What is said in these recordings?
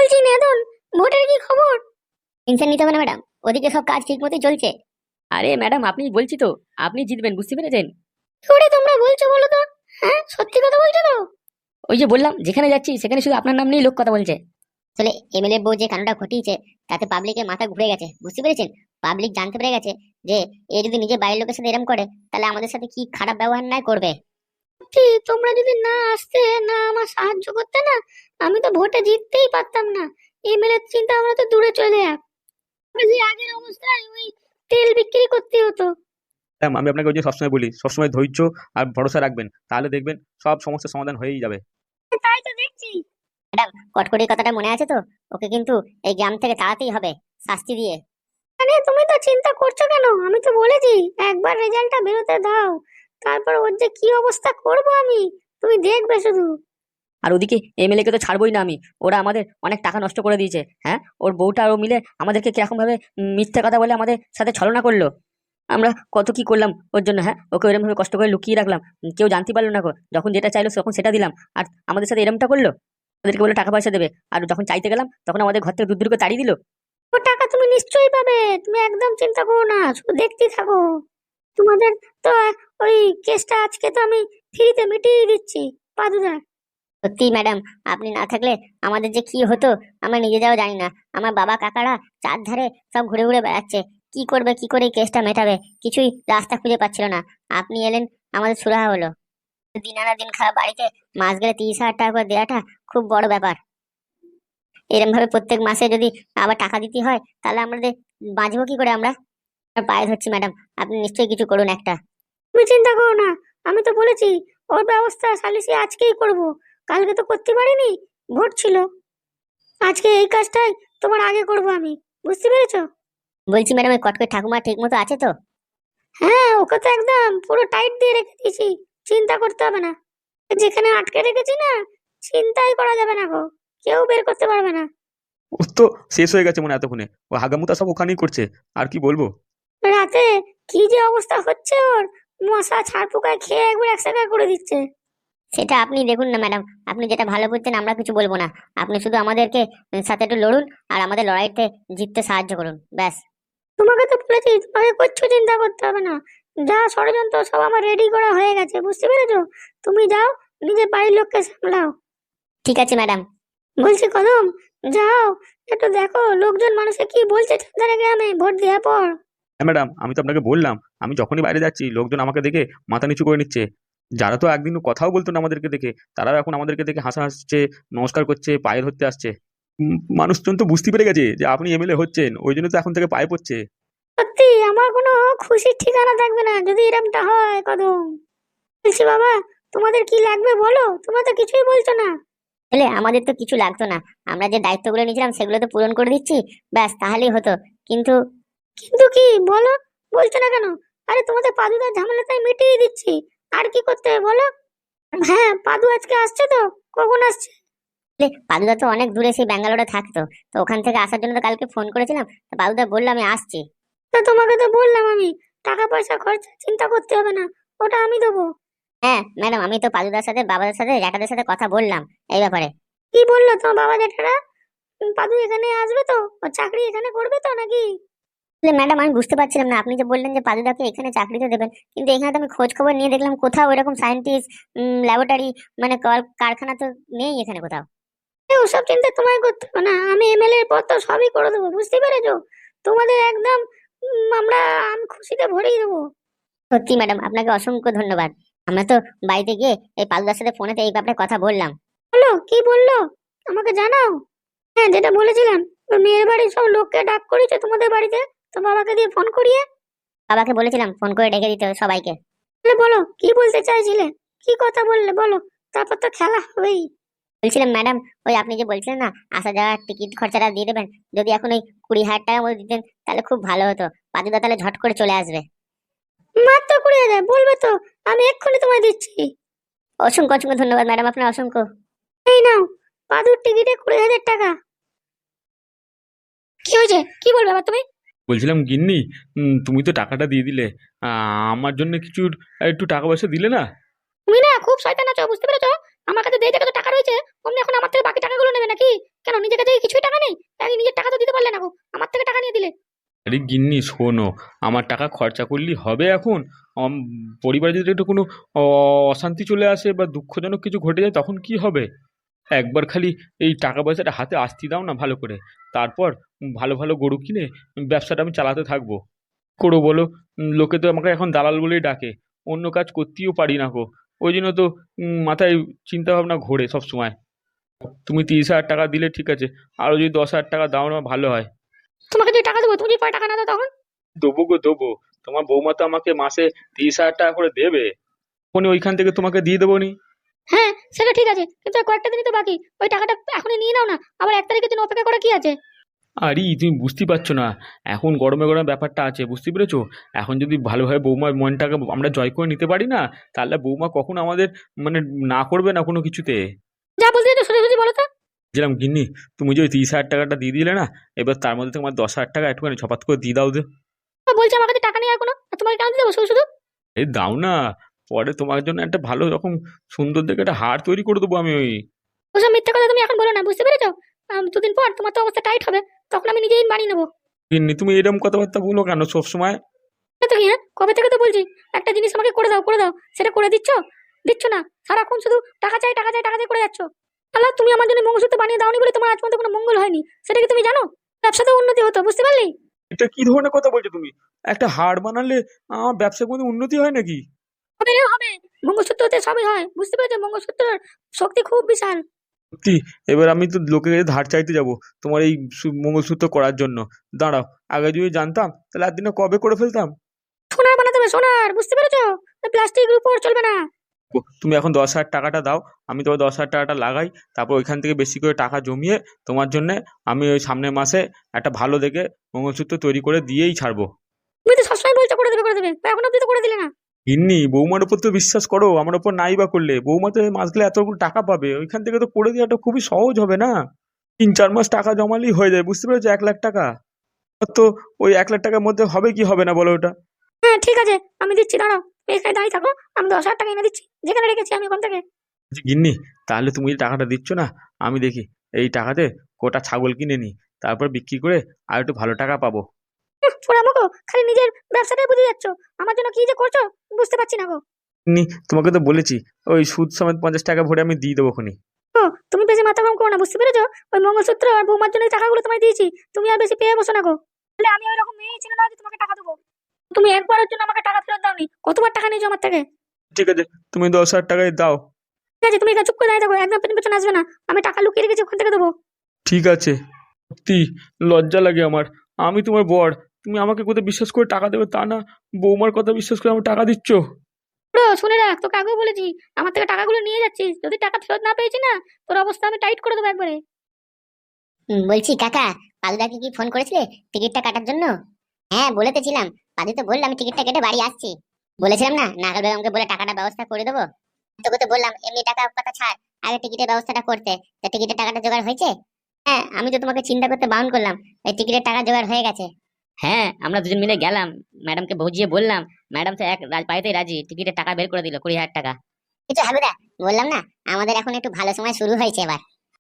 বলছি নেদন, ভোটের কি খবর? টেনশন নিতে হবে না ম্যাডাম, ওদিকে সব কাজ ঠিক মতোই চলছে। আরে ম্যাডাম, আপনি বলছি তো আপনি জিতবেন, বুঝতে পেরেছেন? কি করে তোমরা বলছো বলো তো? হ্যাঁ, সত্যি কথা বলছো তো? ওই যে বললাম, যেখানে যাচ্ছি সেখানে শুধু আপনার নাম নিয়েই লোক কথা বলছে। আসলে এমএলএ বউ যে কাণ্ডটা ঘটিয়েছে, তাতে পাবলিকের মাথা ঘুরে গেছে, বুঝতে পেরেছেন? পাবলিক জানতে পেরে গেছে যে এ যদি নিজের বাড়ির লোকের সাথে এরকম করে, তাহলে আমাদের সাথে কি খারাপ ব্যবহার না করবে। তোমরা যদি না আসতে, না আমার সাহায্য করতে না, আমি তো ভোটে জিততেই পারতাম না। এমএলএ চিন্তা আমরা তো দূরে চলে যাক। যে আগের অবস্থায় ওই তেল বিক্রি করতে হতো। ম্যাম, আমি আপনাকে ওই যে সবসময় বলি, সবসময় ধৈর্য আর ভরসা রাখবেন, তাহলে দেখবেন সব সমস্যার সমাধান হয়েই যাবে। তাই তো দেখছি। ম্যাডাম, কটকটির কথাটা মনে আছে তো? ওকে কিন্তু এই গ্রাম থেকে তাড়াতেই হবে, শাস্তি দিয়ে। আরে তুমি তো চিন্তা করছো কেন? আমি তো বলেছি একবার রেজাল্টটা বেরোতে দাও, তারপর ওর যে কি অবস্থা করব আমি, তুমি দেখবে শুধু। আর ওদিকে এমএলএ কে তো ছাড়বোই না আমি। ওরা আমাদের অনেক টাকা নষ্ট করে দিয়েছে। হ্যাঁ, ওর বউটা আর ও মিলে আমাদেরকে কিরকম ভাবে মিথ্যে কথা বলে আমাদের সাথে ছলনা করলো। আমরা কত কি করলাম ওর জন্য। হ্যাঁ, ওকে এরকম ভাবে কষ্ট করে লুকিয়ে রাখলাম, কেউ জানতে পারলো না গো। যখন যেটা চাইলো তখন সেটা দিলাম, আর আমাদের সাথে এরকমটা করলো। ওদেরকে বলে টাকা পয়সা দেবে, আর যখন চাইতে গেলাম তখন আমাদের ঘর থেকে দূর দূর করে তাড়িয়ে দিল। ও টাকা তুমি নিশ্চয়ই পাবে, তুমি একদম চিন্তা করো না, শুধু দেখতেই থাকো। তোমাদের তো ওই কেসটা আজকে তো আমি ফ্রিতে মিটিয়ে দিচ্ছি, পাদুদার। সত্যি ম্যাডাম, আপনি না থাকলে আমাদের যে কি হতো আমরা নিজে যাও জানি না। আমার বাবা কাকারা চারধারে সব ঘুরে ঘুরে বেড়াচ্ছে, কি করবে, কি করে এই কেসটা মেটাবে, কিছুই রাস্তা খুঁজে পাচ্ছিল না। আপনি এলেন, আমাদের সুরাহা হলো। দিন আনা দিন খাওয়া বাড়িতে মাস গেলে 30,000 টাকা করে দেওয়াটা খুব বড় ব্যাপার। এরকম ভাবে প্রত্যেক মাসে যদি আবার টাকা দিতে হয়, তাহলে আমাদের বাঁচবো কি করে আমরা? আর পায়ে ধরছি ম্যাডাম, আপনি নিশ্চয়ই কিছু করুন একটা। তুমি চিন্তা করো না, আমি তো বলেছি ওর ব্যবস্থা সালিসি আজকেই করব। কালকে তো করতে পারিনি, ভোট ছিল। আজকে এই কাজটাই তোমার আগে করব আমি, বুঝতে পেরেছো? বলছি ম্যাডাম, ওই কটকের ঠাকুমা ঠিক মতো আছে তো? হ্যাঁ, ওকে তো একদম পুরো টাইট দিয়ে রেখে দিয়েছি, চিন্তা করতে হবে না। যেখানে আটকে রেখেছি না, চিন্তাই করা যাবে না গো, কেউ বের করতে পারবে না। ও তো শেষ হয়ে গেছে মনে হয় এতক্ষণে, ও হাগামুতা সব ওখানেই করছে। আর কি বলবো। রাতে কি যে অবস্থা হচ্ছে ওর, মশা ছাড় পোকায় খেয়ে একবার একসাথে করে দিচ্ছে। সেটা আপনি দেখুন না ম্যাডাম, আপনি যেটা ভালো বুঝছেন আমরা কিছু বলবো না। আপনি শুধু আমাদেরকে সাথে একটু লড়ুন, আর আমাদের লড়াইতে জিততে সাহায্য করুন, ব্যাস। তোমাকে তো বলেছি তোমাকে কিচ্ছু চিন্তা করতে হবে না, যা ষড়যন্ত্র সব আমার রেডি করা হয়ে গেছে, বুঝতে পেরেছো? তুমি যাও, নিজের বাড়ির লোককে সামলাও। ঠিক আছে ম্যাডাম। বলছি কদম, যাও একটু দেখো লোকজন মানুষে কি বলছে চাঁদারে গ্রামে ভোট দেওয়ার পর। হ্যাঁ ম্যাডাম, আমি তো আপনাকে বললাম, আমি যখনই বাইরে যাচ্ছি লোকজন আমাকে দেখে মাথা নিচু করে নিচ্ছে। যারা তো একদিন কথাও বলতো না আমাদেরকে দেখে, তারাও এখন আমাদেরকে দেখে হাসছে, নমস্কার করছে, পায়ে ধরতে আসছে। মানুষজন তো বুঝতে পেরে গেছে যে আপনি এমএলএ হচ্ছেন, ওই জন্য তো এখন থেকে পায়ে পড়ছে। সত্যি আমার কোনো খুশির ঠিকানা থাকবে না যদি এরকমটা হয় কদম। বলছি বাবা, তোমাদের কি লাগবে বলো, তোমরা তো কিছুই বলছো না। এলে আমাদের তো কিছু লাগতো না, আমরা যে দায়িত্বগুলো নিয়েছিলাম সেগুলো তো পূরণ করে দিচ্ছি, ব্যাস তাহলেই হতো। কিন্তু কিন্তু কি বলো, বলছো না কেন? আরে তোমাদের পাদুদার ঝামেলা তাই মিটিয়ে দিচ্ছি, আর কি করতে হবে বলো? হ্যাঁ, পাদু আজকে আসছে তো? কখন আসছে? পাদুদা তো অনেক দূরে, সেই ব্যাঙ্গালোরে থাকতো, তো ওখান থেকে আসার জন্য তো কালকে ফোন করেছিলাম, তো পাদুদা বললো আমি আসছি। তো তোমাকে তো বললাম আমি, টাকা পয়সা খরচা চিন্তা করতে হবে না, ওটা আমি দেবো। হ্যাঁ ম্যাডাম, আমি তো পাদুদার সাথে বাবাদের সাথে জ্যাঠাদের সাথে কথা বললাম এই ব্যাপারে। কি বললো তোমার বাবা জ্যাঠারা? পাদু এখানে আসবে তো, ও চাকরি এখানে করবে তো নাকি? ম্যাডাম, আমি বুঝতে পারছিলাম না, আপনি যে বললেন যে পাদুদাকে এখানে চাকরিতে দেবেন, কিন্তু এখানে তো আমি খোঁজ খবর নিয়ে দেখলাম কোথাও এরকম সায়েন্টিস্ট ল্যাবরেটরি মানে কারখানা তো নেই এখানে কোথাও। ওসব চিন্তা তোমায় করতে হবে না, আমি এমএলএ এর পর তো সবই করে দেবো, বুঝতে পেরেছো? তোমাদের একদম আমি খুশিতে ভরিয়ে দেবো। সত্যি ম্যাডাম, আপনাকে অসংখ্য ধন্যবাদ। আমরা তো বাড়িতে গিয়ে এই পালুদার সাথে ফোনেতে এই ব্যাপারে কথা বললাম। বলো কি বললো আমাকে জানাও। হ্যাঁ, যেটা বলেছিলাম, ওই মেয়ের বাড়ির সব লোককে ডাক করেছে তোমাদের বাড়িতে, তো বাবাকে দিয়ে ফোন করিয়ে। বাবাকে বলেছিলাম ফোন করে ডেকে দিতে হবে সবাইকে। তাহলে বলো কি বলতে চাইছিলে, কি কথা বললে বলো, তারপর তো খেলা হবেই। বলছিলাম ম্যাডাম, ওই আপনি যে বলছিলেন না আসা যাওয়ার টিকিট খরচাটা দিয়ে দেবেন, যদি এখন ওই 20,000 টাকার মতো দিতেন তাহলে খুব ভালো হতো। পাদুদা তাহলে ঝট করে চলে আসবে। মাত্র 20,000 বলবে তো, আমি এক্ষুনি তোমায় দিচ্ছি। অসংখ্য অসংখ্য ধন্যবাদ ম্যাডাম, আপনার অসংখ্য। এই নাও, পাদুর টিকিটে 20,000 টাকা। কি হয়েছে, কি বলবে আবার তুমি? বলছিলাম গিন্নি, তুমি তো টাকাটা দিয়ে দিলে, আমার জন্য কিছু একটু টাকা পয়সা দিলে না? তুমি না খুব শয়তান আছো, বুঝতে পেরেছো? আমার কাছে যেই টাকা টাকা রয়েছে, অমনি এখন আমার থেকে বাকি টাকাগুলো নেবে নাকি? কেন, নিজের কাছে কি কিছুই আরে গিন্নি শোনো, আমার টাকা খরচা করলেই হবে এখন? পরিবারে যদি একটু কোনো অশান্তি চলে আসে বা দুঃখজনক কিছু ঘটে যায় তখন কি হবে? একবার খালি এই টাকা পয়সাটা হাতে আসতে দাও না ভালো করে। তারপর ভালো ভালো গরু কিনে ব্যবসাটা আমি চালাতে থাকবো। করো বলো। লোকে তো আমাকে এখন দালাল বলেই ডাকে। অন্য কাজ করতেও পারি না গো। ওই জন্য তো মাথায় চিন্তা ভাবনা ঘোরে সব সময়। তুমি 30,000 টাকা দিলে ঠিক আছে, আরো যদি 10,000 টাকা দাও না ভালো হয়। তোমাকে যদি টাকা দেবো, তুমি যদি পরে টাকা না দাও তখন? দেবো গো দেবো। তোমার বৌমা তো আমাকে মাসে 30,000 টাকা করে দেবে। উনি ওইখান থেকে তোমাকে দিয়ে দেবো নি। হ্যাঁ, সেটা ঠিক আছে, কিন্তু আর কয়েকটা দিনই তো বাকি। ওই টাকাটা এখনই নিয়ে নাও না, আবার 1 তারিখের জন্য অপেক্ষা করা কি আছে? আরে তুমি বুঝতে পারছো না, এখন গরমে গরমে ব্যাপারটা আছে, বুঝতে পেরেছো? এখন যদি ভালোভাবে বৌমার মনটাকে আমরা জয় করে নিতে পারি না, তাহলে বৌমা কখনো আমাদের মানে না করবে না কোনো কিছুতে। যা বলতে তো সোজা সোজা বলো তো। যেরকম গিন্নি, তুমি যে ওই 30,000 টাকাটা দিয়ে দিলে না, এবার তার মধ্যে তোমার 10,000 টাকা একটুখানি ঝপাত করে দিয়ে দাও যে। বলছে আমার কাছে টাকা নেই আর কোনো, আর তোমাকে কেন দিতে দেবো শুধু শুধু? এই দাও না, পরে তোমার জন্য একটা ভালো রকম সুন্দর দেখে একটা হার তৈরি করে দেবো আমি ওই। ওসব মিথ্যা কথা তুমি এখন বলো না, বুঝতে পেরেছো? 2 দিন পর তোমার তো অবস্থা টাইট হবে, তখন আমি নিজেই বানিয়ে নেবো। গিন্নি তুমি এরকম কথাবার্তা বলো কেন সবসময়? তো কি, হ্যাঁ, কবে থেকে তো বলছি একটা জিনিস আমাকে করে দাও করে দাও, সেটা করে দিচ্ছ? দিচ্ছ না, সারাক্ষণ শুধু টাকা চাই টাকা চাই টাকা চাই করে যাচ্ছ। তাহলে তুমি আমার জন্য মঙ্গলসূত্র বানিয়ে দাওনি বলে তোমার আজ পর্যন্ত কোনো মঙ্গল হয়নি, সেটা কি তুমি জানো? ব্যবসাতেও উন্নতি হতো, বুঝতে পারলি? এটা কি ধরনের কথা বলছো তুমি? একটা হার বানালে আমার ব্যবসার কোনো উন্নতি হয় নাকি? হবে রে হবে, মঙ্গলসূত্রতে সবই হয়, বুঝতে পেরেছো? মঙ্গলসূত্রের শক্তি খুব বিশাল। সত্যি? এবার আমি তো লোকের কাছে ধার চাইতে যাব তোমার এই মঙ্গলসূত্র করার জন্য। দাঁড়াও, আগে যদি জানতাম তাহলে একদিনে কবে করে ফেলতাম। সোনার বানাতে হবে, সোনার, বুঝতে পেরেছো? প্লাস্টিকের উপর চলবে না। তুমি এখন 10,000 টাকাটা দাও, আমি তোমার 10,000 টাকাটা লাগাই। তারপর ওইখান থেকে বেশি করে টাকা জমিয়ে তোমার জন্য আমি ওই সামনের মাসে একটা ভালো দেখে মঙ্গলসূত্র তৈরি করে দিয়েই ছাড়বো। তুমি তো সবসময় বলছো করে দেবে, এখন অব্দি তো করে দিলে না। গিন্নি, বৌমার উপর তো বিশ্বাস করো, আমার উপর নাই বা করলে বৌমা তো এই মাস গেলে এতগুলো টাকা পাবে, ওইখান থেকে তো করে দেওয়াটা খুবই সহজ হবে না? 3-4 মাস টাকা জমালেই হয়ে যায়, বুঝতে পেরেছো? 1,00,000 টাকা। তো ওই 1,00,000 টাকার মধ্যে হবে কি হবে না বলো ওটা? হ্যাঁ ঠিক আছে, আমি দিচ্ছি, দাঁড়াও, তুমি এখানে দাঁড়িয়ে থাকো, আমি 10,000 টাকা এনে দিচ্ছি, যেখানে রেখেছি আমি ওখান থেকে। বলছি, গিন্নি, তাহলে তুমি যে টাকাটা দিচ্ছ না, আমি দেখি এই টাকাতে কোটা ছাগল কিনে নি, তারপর বিক্রি করে আর একটু ভালো টাকা পাবো। পোড়ামো, খালি নিজের ব্যবসাটাই বুঝে যাচ্ছ, আমার জন্য কি যে করছো বুঝতে পারছি না গো। গিন্নি, তোমাকে তো বলেছি ওই সুদ সমেত 50 টাকা ভরে আমি দিয়ে দেবো খনি। ও, তুমি বেশি মাথা গরম করো না, বুঝতে পেরেছো? ওই মঙ্গলসূত্র আর বৌমার জন্য এই টাকাগুলো তোমায় দিয়েছি, তুমি আর বেশি পেয়ে বসো না গো। তাহলে আমি ওই রকম মেয়েই ছিল না যে তোমাকে টাকা দেবো। তুমি একবারের জন্য আমাকে টাকা ফেরত দাওনি, কতবার টাকা নিয়েছো আমার থেকে? ঠিক আছে, তুমি 10,000 টাকাই দাও। ঠিক আছে, তুমি এখানে চুপ করে দাঁড়িয়ে থাকো, একদম পেছন পেছন আসবে না, আমি টাকা লুকিয়ে রেখেছি, ওখান থেকে দেবো। ঠিক আছে। সত্যি লজ্জা লাগে আমার। আমি তোমার বর, তুমি আমাকে কোথায় বিশ্বাস করে টাকা দেবে তা না, বৌমার কথা বিশ্বাস করে আমার টাকা দিচ্ছ। ব্রো, শুনে রাখ, তোকে আগেও বলেছি, আমার থেকে টাকাগুলো নিয়ে যাচ্ছিস, যদি টাকা ফেরত না পেয়েছি না, তোর অবস্থা আমি টাইট করে দেবো একবারে। বলছি কাকা, পাদুদাকে কি ফোন করেছিলে টিকিটটা কাটার জন্য? হ্যাঁ বলেতেছিলাম, পাদু তো বললাম আমি টিকিটটা কেটে বাড়ি আসছি। বলেছিলাম না নাগাল বেগমকে বলে টাকাটা ব্যবস্থা করে দেবো। তোকে তো বললাম এমনি টাকা কথা ছাড়, আগে টিকিটের ব্যবস্থাটা করতে। তা টিকিটের টাকাটা জোগাড় হয়েছে? হ্যাঁ, আমি তো তোমাকে চিন্তা করতে বারণ করলাম, এই টিকিটের টাকা জোগাড় হয়ে গেছে। হ্যাঁ, আমরা দুজন মিলে গেলাম, ম্যাডামকে বুঝিয়ে বললাম, ম্যাডাম তো পাইতেই রাজি, টিকিটের টাকা বের করে দিল 20,000 টাকা। কিছু হালুদা, বললাম না আমাদের এখন একটু ভালো সময় শুরু হয়েছে এবার।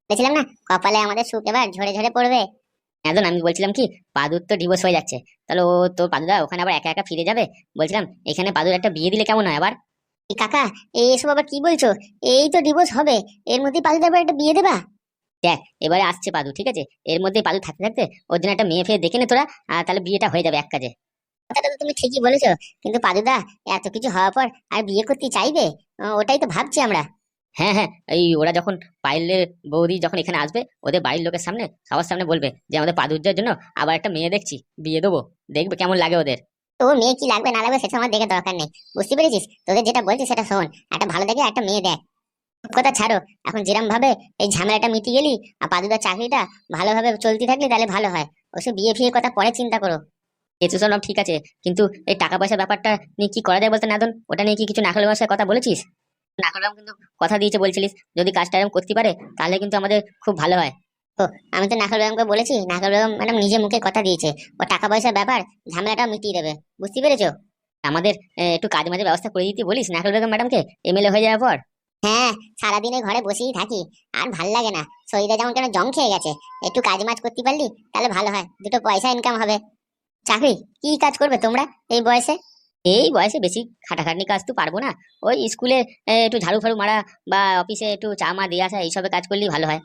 বলেছিলাম না কপালে আমাদের সুখ এবার ঝরে ঝরে পড়বে। এখন আমি বলছিলাম কি, পাদুর তো ডিভোর্স হয়ে যাচ্ছে, তাহলে ও তো পাদুদা ওখানে আবার একা একা ফিরে যাবে। বলছিলাম এখানে পাদুর একটা বিয়ে দিলে কেমন হয় আবার? এই কাকা, এইসব আবার কি বলছো? এই তো ডিভোর্স হবে, এর মধ্যেই পাদুদা আবার একটা বিয়ে দেবা? দেখ, এবারে আসছে পাদু, ঠিক আছে, এর মধ্যে পাদু থাকতে থাকতে ওর জন্য একটা মেয়ে ফেয়ে দেখে নে তোরা, আর তাহলে বিয়েটা হয়ে যাবে এক কাজে। কথাটা তো তুমি ঠিকই বলেছো, কিন্তু পাদুদা এত কিছু হওয়ার পর আর বিয়ে করতে চাইবে? ওটাই তো ভাবছি আমরা। হ্যাঁ হ্যাঁ, এই ওরা যখন পাইলের বৌদি যখন এখানে আসবে, ওদের বাড়ির লোকের সামনে সবার সামনে বলবে যে আমাদের পাদুর্যের জন্য আবার একটা মেয়ে দেখছি, বিয়ে দেবো, দেখবে কেমন লাগে ওদের। তো ওর মেয়ে কি লাগবে না লাগবে সেটা আমার দেখে দরকার নেই, বুঝতে পেরেছিস? তোদের যেটা বলছি সেটা শোন, একটা ভালো দেখে একটা মেয়ে দেখ। কথা ছাড়ো, এখন যেরকম ভাবে এই ঝামেলাটা মিটি গেলি আর পাদুদার চাকরিটা ভালোভাবে চলতে থাকলে তাহলে ভালো হয়। ওসব বিয়ে ফিয়ে কথা পরে চিন্তা করো। কিছু সব ঠিক আছে, কিন্তু এই টাকা পয়সার ব্যাপারটা নিয়ে কি করা যায় বলতে নাদন, ওটা নিয়ে কি কিছু নাখল সাথে কথা বলেছিস? নাখল কিন্তু কথা দিয়েছে, বলছিলিস যদি কাজটা এরকম করতে পারে তাহলে কিন্তু আমাদের খুব ভালো হয়। আমি তো নাকাল বেগমকে বলেছি, নাকাল বেগম ম্যাডাম নিজে মুখে কথা দিয়েছে ও টাকা পয়সার ব্যাপার ঝামেলাটা মিটিয়ে দেবে, বুঝতে পেরেছো? আমাদের একটু কাজ মাঝে ব্যবস্থা করে দিতে বলিস নাখল বেগম ম্যাডামকে, এমএলএ হয়ে যাওয়ার পর। হ্যাঁ, সারাদিনে ঘরে বসেই থাকি, আর ভাল লাগে না, শরীরে যেমন কেন জং খেয়ে গেছে। একটু কাজ মাজ করতে পারলি তাহলে ভালো হয়, দুটো পয়সা ইনকাম হবে। চাকরি কি কাজ করবে তোমরা এই বয়সে? এই বয়সে বেশি খাটাখাটনি কাজ তো পারবো না। ওই স্কুলে একটু ঝাড়ু ফাড়ু মারা বা অফিসে একটু চা মা দিয়ে আসা এইসবের কাজ করলেই ভালো হয়।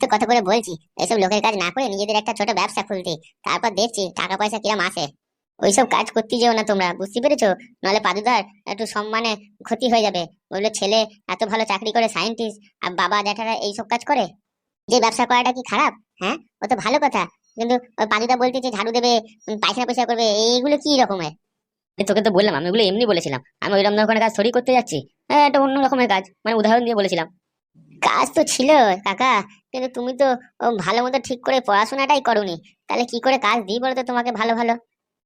তো কত করে বলছি এসব লোকের কাজ না করে নিজেদের একটা ছোট ব্যবসা খুলতে, তারপর দেখছি টাকা পয়সা কিরম আসে। ওইসব কাজ করতে যেও না তোমরা, বুঝতে পেরেছো? নাহলে পাদুদার একটু সম্মানে ক্ষতি হয়ে যাবে। বললো ছেলে এত ভালো চাকরি করে সায়েন্টিস্ট, আর বাবা জ্যাঠারা এইসব কাজ করে। যে ব্যবসা করাটা কি খারাপ? হ্যাঁ, ও তো ভালো কথা। কিন্তু ওই পাদুদা বলতেছে ঝাড়ু দেবে, পায়খানা পয়সা করবে, এইগুলো কি রকমের? তোকে তো বললাম আমি ওগুলো এমনি বলেছিলাম, আমি ওই রকম কাজ থরি করতে যাচ্ছি। হ্যাঁ, একটা অন্য রকমের কাজ, মানে উদাহরণ দিয়ে বলেছিলাম। কাজ তো ছিল কাকা, কিন্তু তুমি তো ভালো মতো ঠিক করে পড়াশোনাটাই করোনি। তাহলে কি করে কাজ দিই বলো তো তোমাকে ভালো ভালো?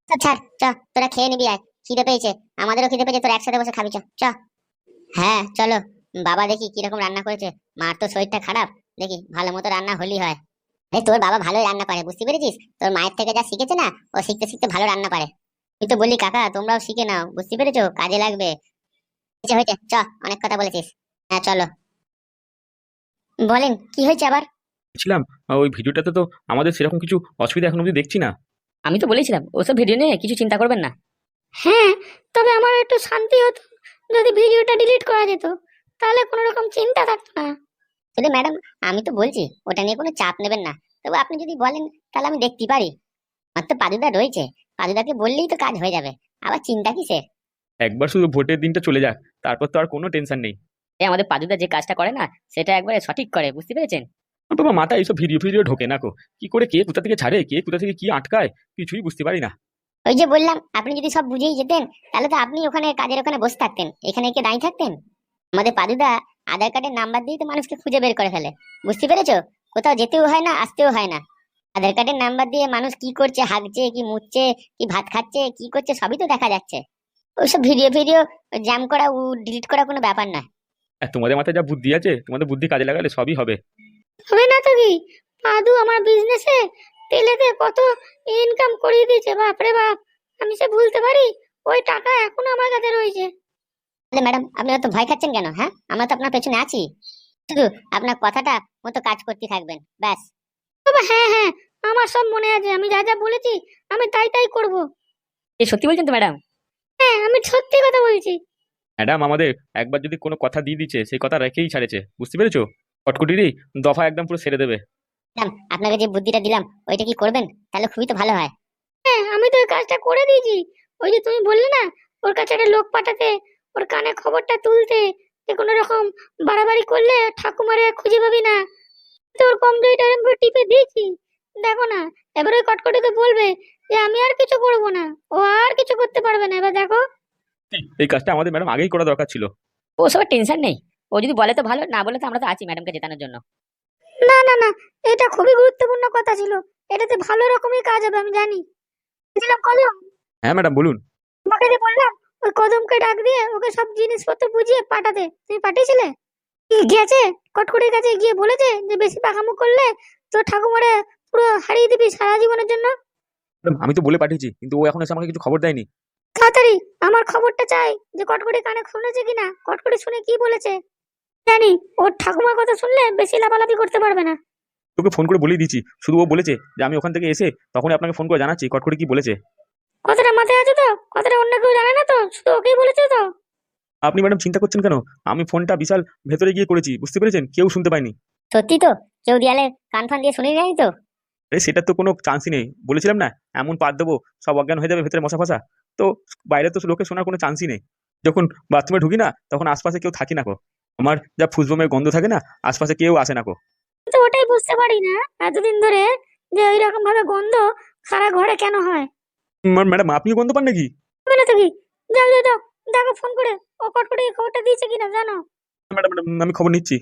ছাড় চ, তোরা খেয়ে নিবি আয়, খিদে পেয়েছে, আমাদেরও খিদে পেয়েছে, তোরা একসাথে বসে খাবি চ চ। হ্যাঁ চলো। বাবা দেখি কিরকম রান্না করেছে। মার তো শরীরটা খারাপ, দেখি ভালো মতো রান্না হলেই হয়। তোর বাবা ভালোই রান্না পারে, বুঝতে পেরেছিস? তোর মায়ের থেকে যা শিখেছে না, ও শিখতে শিখতে ভালো রান্না পারে। তুই তো বললি কাকা তোমরাও শিখে নাও, বুঝতে পেরেছো? কাজে লাগবে। হয়েছে হয়েছে, চ, অনেক কথা বলেছিস। হ্যাঁ চলো। বলেন কি হয়েছে আবার? ছিলাম ওই ভিডিওটাতে তো আমাদের সেরকম কিছু অসুবিধা এখন অব্দি দেখছি না। আমি তো বলেছিলাম ওসব ভিডিও নিয়ে কিছু চিন্তা করবেন না। হ্যাঁ, তবে আমার একটু শান্তি হতো যদি ভিডিওটা ডিলিট করা যেত, তাহলে কোনো রকম চিন্তা থাকতো না। আসলে ম্যাডাম, আমি তো বলছি ওটা নিয়ে কোনো চাপ নেবেন না। তবে আপনি যদি বলেন তাহলে আমি দেখতে পারি। আমার তো পাদুদা রয়েছে, পাদুদাকে বললেই তো কাজ হয়ে যাবে, আবার চিন্তা কিসের? একবার শুধু ভোটের দিনটা চলে যাক, তারপর তো আর কোনো টেনশন নেই। আমাদের পাদুদা যে কাজটা করে না, সেটা একবারে সঠিক করে, বুঝতে পেরেছেন? বাবা মাথায় এইসব ভিডিও ফিডিও ঢোকে না কো, কি করে কে কোথা থেকে ছাড়ে, কে কোথা থেকে কি আটকায়, কিছুই বুঝতে পারি না। ওই যে বললাম, আপনি যদি সব বুঝেই যেতেন তাহলে তো আপনি ওখানে কাজের ওখানে বসে থাকতেন, এখানে কে দাঁড়িয়ে থাকতেন? আমাদের পাদুদা আধার কার্ডের নাম্বার দিয়ে তো মানুষকে খুঁজে বের করে ফেলে, বুঝতে পেরেছো? কোথাও যেতেও হয় না, আসতেও হয় না। আধার কার্ডের নাম্বার দিয়ে মানুষ কি করছে, হাগছে কি মুতছে কি ভাত খাচ্ছে কি করছে সবই তো দেখা যাচ্ছে। ওইসব ভিডিও ভিডিও জ্যাম করা ও ডিলিট করা কোনো ব্যাপার না। আর তোমাদের মাথায় যা বুদ্ধি আছে, তোমাদের বুদ্ধি কাজে লাগালে সবই হবে। হবে না তো কি, পাদু আমার বিজনেসে তেলেতে কত ইনকাম করিয়ে দিয়েছে, বাপরে বাপ, আমি সে ভুলতে পারি? ওই টাকা এখনো আমার কাছে রয়েছে। তাহলে ম্যাডাম আপনি তো ভয় খাচ্ছেন কেন? হ্যাঁ, আমরা তো আপনার পেছনে আছি, শুধু আপনার কথাটা মতো কাজ করতে থাকবেন ব্যাস। তবে হ্যাঁ হ্যাঁ, আমার সব মনে আছে, আমি যা যা বলেছি আমি তাই তাই করব। এ সত্যি বলছেন তো ম্যাডাম? হ্যাঁ, আমি সত্যি কথা বলছি। ম্যাডাম আমাদের একবার যদি কোনো কথা দিয়ে দিচ্ছে, সেই কথা রেখেই ছাড়েছে, বুঝতে পেরেছো? কটকটিরই দফা একদম পুরো সেরে দেবে। ম্যাডাম আপনাকে যে বুদ্ধিটা দিলাম ওইটা কি করবেন? তাহলে খুবই তো ভালো হয়। হ্যাঁ, আমি তো ওই কাজটা করে দিয়েছি। ওই যে তুমি বললে না, ওর কাছে একটা লোক পাঠাতে, ওর কানে খবরটা তুলতে, যে কোনো রকম বাড়াবাড়ি করলে ঠাকুমারে খুঁজে পাবি না। তো ওর কম্পিউটার আমি টিপে দিয়েছি, দেখো না। এবার ওই কটকটি তো বলবে যে আমি আর কিছু করবো না, ও আর কিছু করতে পারবে না। এবার দেখো। এই কাজটা আমাদের ম্যাডাম আগেই করা দরকার ছিল। ওসবের টেনশন নেই, ও যদি বলে তো ভালো, না বলে তো আমরা তো আছি ম্যাডামকে জেতানোর জন্য। না না না, এটা খুবই গুরুত্বপূর্ণ কথা ছিল, এটাতে ভালো রকমই কাজ হবে আমি জানি। বুঝলাম কদম, হ্যাঁ ম্যাডাম বলুন। তোমাকে যে বললাম ওই কদমকে ডাক দিয়ে ওকে সব জিনিসপত্র বুঝিয়ে পাঠাতে, তুমি পাঠিয়েছিলে? কি গেছে? কটকটির কাছে গিয়ে বলেছে যে বেশি পাকামো করলে তো ঠাকুমারে পুরো হারিয়ে দিবি সারা জীবনের জন্য। ম্যাডাম আমি তো বলে পাঠিয়েছি, কিন্তু ও এখন এসে আমাকে কিছু খবর দেয়নি। তাড়াতাড়ি আমার খবরটা চাই, যে কটকটি কানে শুনেছে কিনা, কটকটি শুনে কি বলেছে। জানি ওর ঠাকুমার কথা শুনলে বেশি লাফালাফি করতে পারবে না। তোকে ফোন করে বলেই দিচ্ছি, শুধু ও বলেছে যে আমি ওখান থেকে এসে তখনই আপনাকে ফোন করে জানাচ্ছি কটকটি কি বলেছে। কথাটা মাথায় আছে তো? কথাটা অন্য কেউ জানে না তো, শুধু ওকেই বলেছে তো? আপনি ম্যাডাম চিন্তা করছেন কেন? আমি ফোনটা বিশাল ভেতরে গিয়ে করেছি, বুঝতে পেরেছেন? কেউ শুনতে পায়নি। সত্যি তো? কেউ দেয়ালে কান ফান দিয়ে শুনে যায়নি তো? আরে সেটার তো কোনো চান্সই নেই, বলেছিলাম না এমন পাত দেবো সব অজ্ঞান হয়ে যাবে ভেতরে মশা ফসা। তো বাইরে তো লোকে শোনার কোনো চান্সই নেই। যখন বাথরুমে ঢুকি না তখন আশপাশে কেউ থাকি না কো। আমার যা ফুসবোমের গন্ধ থাকে না, আশপাশে কেউ আসে না কো। তো ওটাই বুঝতে পারি না এতদিন ধরে, যে ওই রকম ভাবে গন্ধ সারা ঘরে কেন হয়। ম্যাডাম আপনিও গন্ধ পান নাকি? হবে না তো কি, যাও যাও যাও, দেখো ফোন করে ও কটকটি খবরটা দিয়েছে কিনা জানো। ম্যাডাম ম্যাডাম আমি খবর নিচ্ছি।